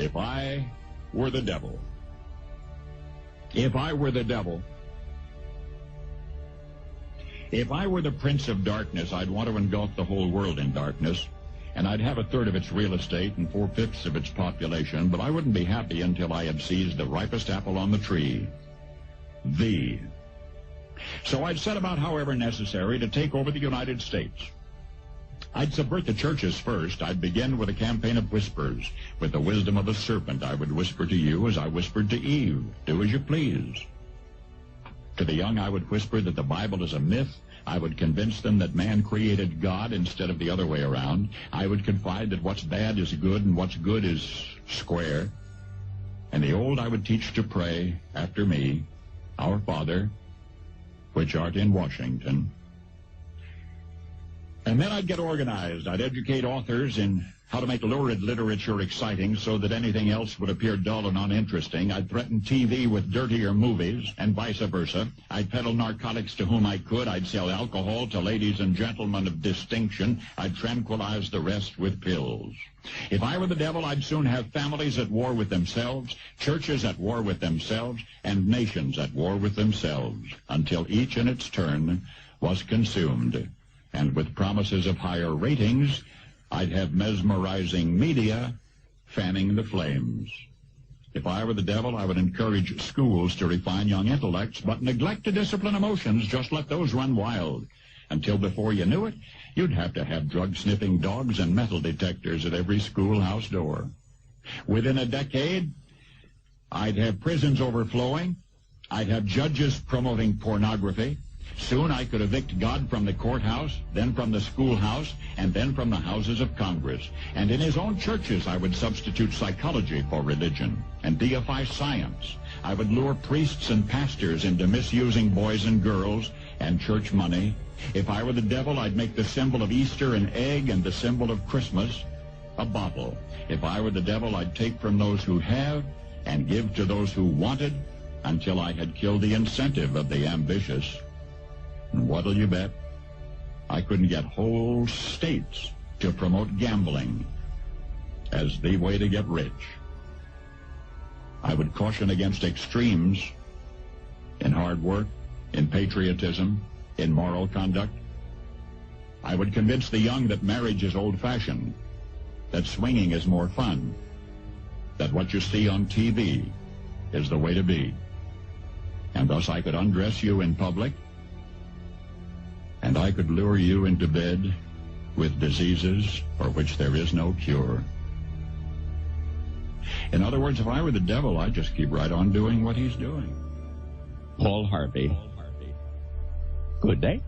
If I were the devil. If I were the devil. If I were the prince of darkness, I'd want to engulf the whole world in darkness, and I'd have a third of its real estate and 4/5 of its population, but I wouldn't be happy until I had seized the ripest apple on the tree. Thee. So I'd set about, however necessary, to take over the United States. I'd subvert the churches first. I'd begin with a campaign of whispers. With the wisdom of a serpent, I would whisper to you as I whispered to Eve, do as you please. To the young, I would whisper that the Bible is a myth. I would convince them that man created God instead of the other way around. I would confide that what's bad is good and what's good is square. And the old I would teach to pray after me, Our Father, which art in Washington. And then I'd get organized. I'd educate authors in how to make lurid literature exciting so that anything else would appear dull and uninteresting. I'd threaten TV with dirtier movies and vice versa. I'd peddle narcotics to whom I could. I'd sell alcohol to ladies and gentlemen of distinction. I'd tranquilize the rest with pills. If I were the devil, I'd soon have families at war with themselves, churches at war with themselves, and nations at war with themselves, until each in its turn was consumed. And with promises of higher ratings, I'd have mesmerizing media fanning the flames. If I were the devil, I would encourage schools to refine young intellects, but neglect to discipline emotions. Just let those run wild. Until before you knew it, you'd have to have drug-sniffing dogs and metal detectors at every schoolhouse door. Within a decade, I'd have prisons overflowing. I'd have judges promoting pornography. Soon I could evict God from the courthouse, then from the schoolhouse, and then from the houses of Congress. And in his own churches, I would substitute psychology for religion and deify science. I would lure priests and pastors into misusing boys and girls and church money. If I were the devil, I'd make the symbol of Easter an egg and the symbol of Christmas a bottle. If I were the devil, I'd take from those who have and give to those who wanted until I had killed the incentive of the ambitious. And what'll you bet? I couldn't get whole states to promote gambling as the way to get rich. I would caution against extremes in hard work, in patriotism, in moral conduct. I would convince the young that marriage is old-fashioned, that swinging is more fun, that what you see on TV is the way to be. And thus I could undress you in public, and I could lure you into bed with diseases for which there is no cure. In other words, if I were the devil, I'd just keep right on doing what he's doing. Paul Harvey. Good day.